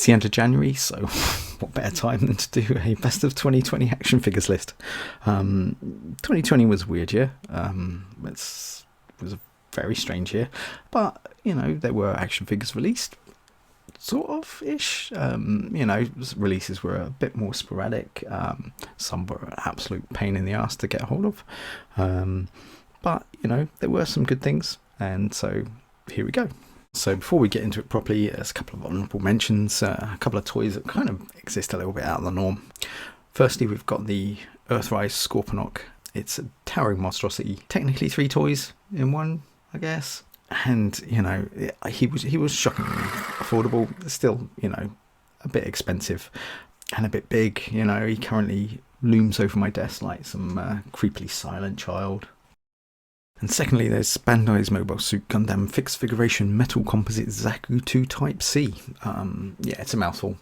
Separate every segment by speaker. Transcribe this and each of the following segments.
Speaker 1: the end of January, so what better time than to do a best of 2020 action figures list. 2020 was a weird year. It was a very strange year, but there were action figures released, sort of ish. Releases were a bit more sporadic. Some were an absolute pain in the ass to get a hold of, but there were some good things, and so here we go. So before we get into it properly, there's a couple of honourable mentions, a couple of toys that kind of exist a little bit out of the norm. Firstly, we've got the Earthrise Scorponok. It's a towering monstrosity, technically 3 toys in one, I guess. And he was shockingly affordable, still a bit expensive and a bit big. He currently looms over my desk like some creepily silent child. And secondly, there's Bandai's Mobile Suit Gundam Fixed Figuration Metal Composite Zaku 2 Type C. It's a mouthful,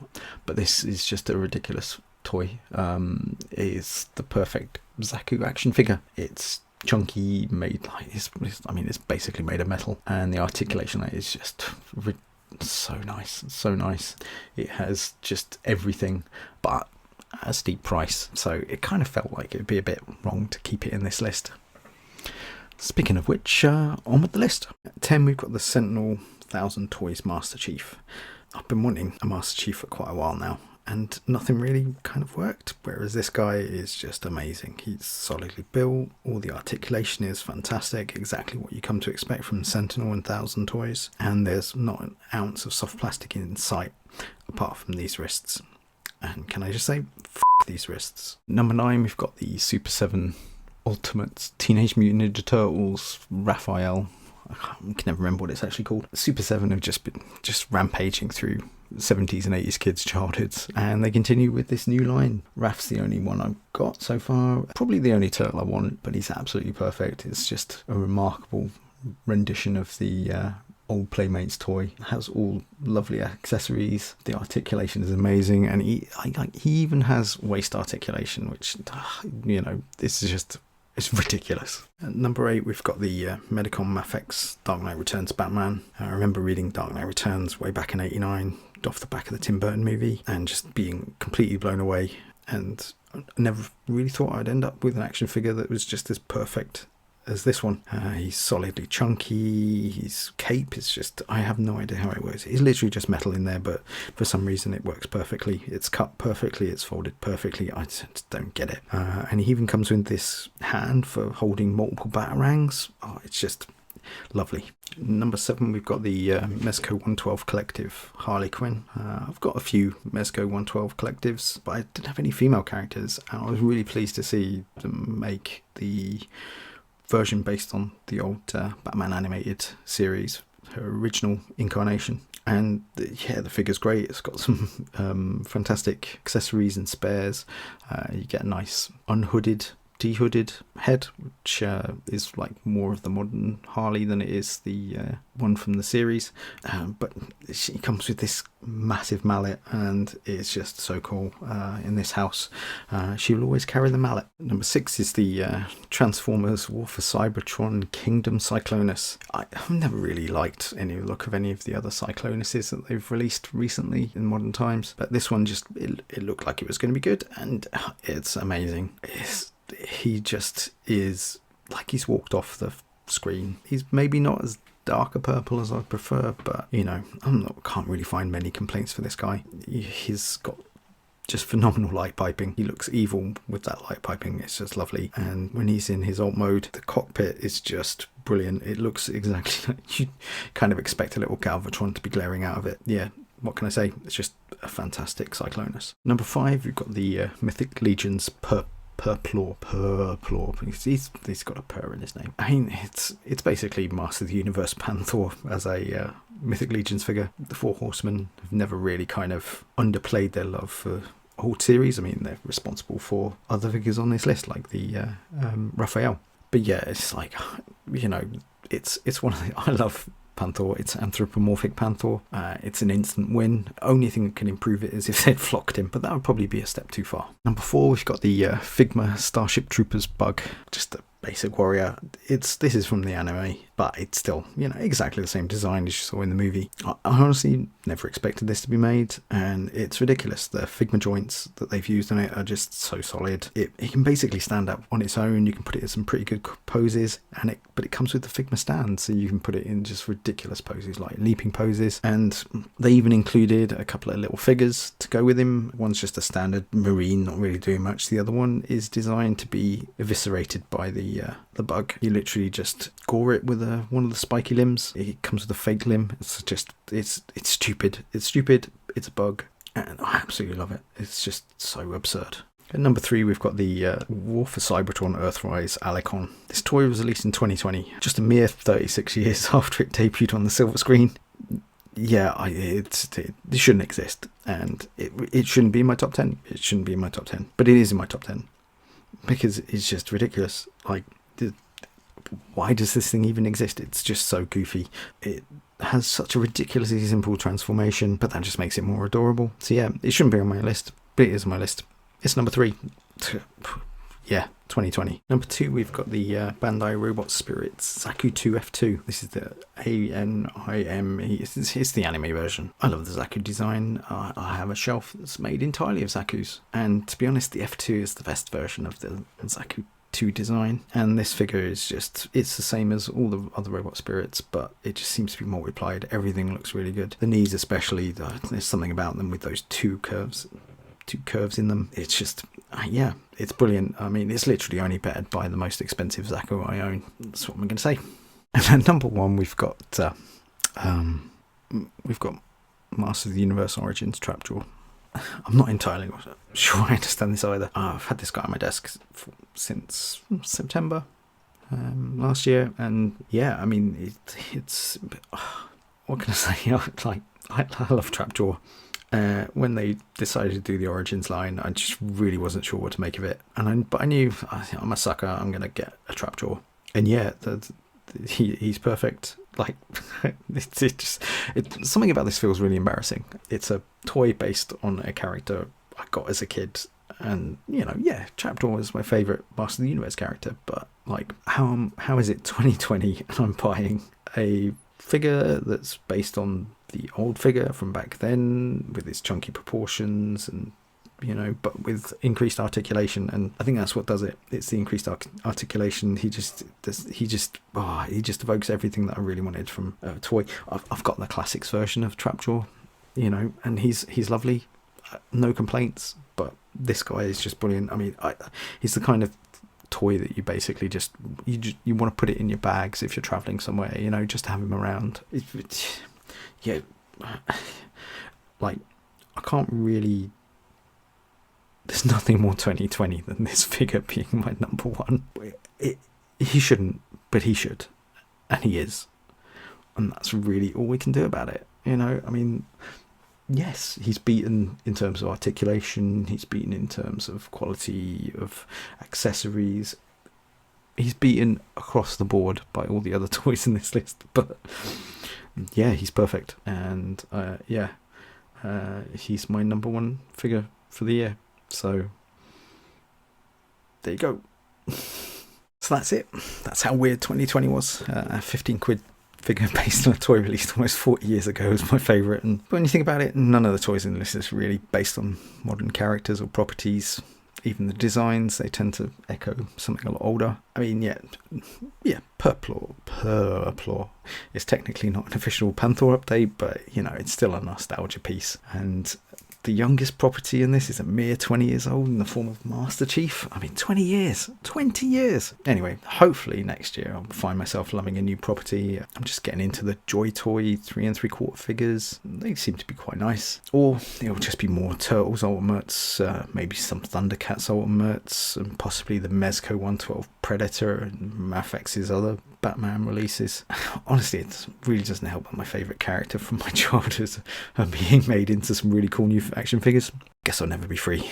Speaker 1: but this is just a ridiculous toy. It is the perfect Zaku action figure. It's chunky, made like it's basically made of metal, and the articulation is just so nice. It has just everything, but at a steep price, so it kind of felt like it'd be a bit wrong to keep it in this list. Speaking of which, on with the list. At 10, we've got the Sentinel 1000 Toys Master Chief. I've been wanting a Master Chief for quite a while now, and nothing really kind of worked, whereas this guy is just amazing. He's solidly built, all the articulation is fantastic, exactly what you come to expect from Sentinel and 1000 Toys, and there's not an ounce of soft plastic in sight, apart from these wrists. And can I just say, f*** these wrists. Number 9, we've got the Super 7 Ultimate Teenage Mutant Ninja Turtles Raphael. I can never remember what it's actually called. Super 7 have just been rampaging through 70s and 80s kids' childhoods, and they continue with this new line. Raph's the only one I've got so far, probably the only turtle I want, but he's absolutely perfect. It's just a remarkable rendition of the old Playmates toy. It has all lovely accessories, the articulation is amazing, and he even has waist articulation, which this is just, it's ridiculous. At number 8, we've got the Medicom Mafex Dark Knight Returns Batman. I remember reading Dark Knight Returns way back in '89 off the back of the Tim Burton movie and just being completely blown away, and I never really thought I'd end up with an action figure that was just as perfect as this one. He's solidly chunky, his cape is just, I have no idea how it works. It's literally just metal in there, but for some reason it works perfectly. It's cut perfectly, it's folded perfectly. I just don't get it. And he even comes with this hand for holding multiple batarangs. Oh, it's just lovely. Number 7, we've got the Mezco 112 Collective Harley Quinn. I've got a few Mezco 112 collectives, but I didn't have any female characters, and I was really pleased to see them make the version based on the old Batman animated series, her original incarnation. And the figure's great. It's got some fantastic accessories and spares. You get a nice unhooded, dehooded head, which is like more of the modern Harley than it is the one from the series. But she comes with this massive mallet, and it's just so cool. In this house, she will always carry the mallet. Number 6 is the Transformers War for Cybertron Kingdom Cyclonus. I've never really liked any look of any of the other Cyclonuses that they've released recently in modern times, but this one just it looked like it was going to be good, and it's amazing. He just is like he's walked off the screen. He's maybe not as dark a purple as I prefer, but can't really find many complaints for this guy. He's got just phenomenal light piping. He looks evil with that light piping. It's just lovely. And when he's in his alt mode, the cockpit is just brilliant. It looks exactly like you kind of expect a little Galvatron to be glaring out of it. Yeah, what can I say? It's just a fantastic Cyclonus. Number 5, we've got the Mythic Legions Purplor. He's got a purr in his name. I mean, it's basically Master of the Universe Panther as a Mythic Legions figure. The 4 Horsemen have never really kind of underplayed their love for old series. I mean, they're responsible for other figures on this list, like the Raphael. But yeah, it's like, it's one of the, I love Panther. It's anthropomorphic Panther. It's an instant win. Only thing that can improve it is if they'd flocked him, but that would probably be a step too far. Number 4, we've got the Figma Starship Troopers Bug, just a basic warrior. This is from the anime. but it's still, exactly the same design as you saw in the movie. I honestly never expected this to be made, and it's ridiculous. The Figma joints that they've used on it are just so solid. It can basically stand up on its own. You can put it in some pretty good poses, but it comes with the Figma stand, so you can put it in just ridiculous poses, like leaping poses. And they even included a couple of little figures to go with him. One's just a standard marine, not really doing much. The other one is designed to be eviscerated by the bug. You literally just gore it with one of the spiky limbs. It comes with a fake limb. It's stupid. It's stupid. It's a bug, and I absolutely love it. It's just so absurd. At number 3, we've got the War for Cybertron Earthrise Alicon. This toy was released in 2020, just a mere 36 years after it debuted on the silver screen. Yeah, it shouldn't exist, and it shouldn't be in my top 10. It shouldn't be in my top 10, but it is in my top 10 because it's just ridiculous. Like, why does this thing even exist? It's just so goofy. It has such a ridiculously simple transformation, but that just makes it more adorable. So yeah, it shouldn't be on my list, but it is on my list. It's number 3. Yeah, 2020. Number 2, we've got the Bandai Robot Spirits Zaku 2F2. This is the ANIME. It's the anime version. I love the Zaku design. I have a shelf that's made entirely of Zakus. And to be honest, the F2 is the best version of the Zaku 2 design. And this figure is it's the same as all the other Robot Spirits, but it just seems to be multiplied. Everything looks really good. The knees especially, there's something about them with those two curves in them. It's just, yeah, it's brilliant. I mean, it's literally only bettered by the most expensive Zaku I own. That's what I'm going to say. And then number 1, we've got Master of the Universe Origins Trapjaw. I'm not entirely sure I understand this either. I've had this guy on my desk since September last year, and yeah, I mean, it's what can I say? I love Trapjaw. When they decided to do the Origins line, I just really wasn't sure what to make of it. But I knew I'm a sucker. I'm going to get a Trapjaw. And yeah, he's perfect. Like, it's something about this feels really embarrassing. It's a toy based on a character I got as a kid. And, yeah, Trapjaw is my favourite Master of the Universe character. But, like, how is it 2020 and I'm buying a figure that's based on the old figure from back then with its chunky proportions and but with increased articulation? And I think that's what does it. It's the increased articulation. He just evokes everything that I really wanted from a toy. I've got the classics version of Trapjaw, and he's lovely, no complaints. But this guy is just brilliant. I mean, he's the kind of toy that you basically you want to put it in your bags if you're traveling somewhere, just to have him around. Yeah, like, I can't really, there's nothing more 2020 than this figure being my number 1. He shouldn't, but he should, and he is, and that's really all we can do about it. I mean, yes, he's beaten in terms of articulation, he's beaten in terms of quality of accessories, he's beaten across the board by all the other toys in this list, but yeah, he's perfect. And he's my number 1 figure for the year. So there you go. So that's it. That's how weird 2020 was. A 15 quid figure based on a toy released almost 40 years ago was my favourite. And when you think about it, none of the toys in the list is really based on modern characters or properties. Even the designs, they tend to echo something a lot older. I mean, yeah, Purplor is technically not an official Panther update, but, it's still a nostalgia piece. And the youngest property in this is a mere 20 years old in the form of Master Chief. I mean, 20 years. Anyway, hopefully next year I'll find myself loving a new property. I'm just getting into the Joy Toy 3 3/4 figures. They seem to be quite nice. Or it'll just be more Turtles Ultimates, maybe some Thundercats Ultimates, and possibly the Mezco 112 Predator and Mafex's other Batman releases. Honestly, it really doesn't help that my favourite character from my childhood are being made into some really cool new action figures. Guess I'll never be free.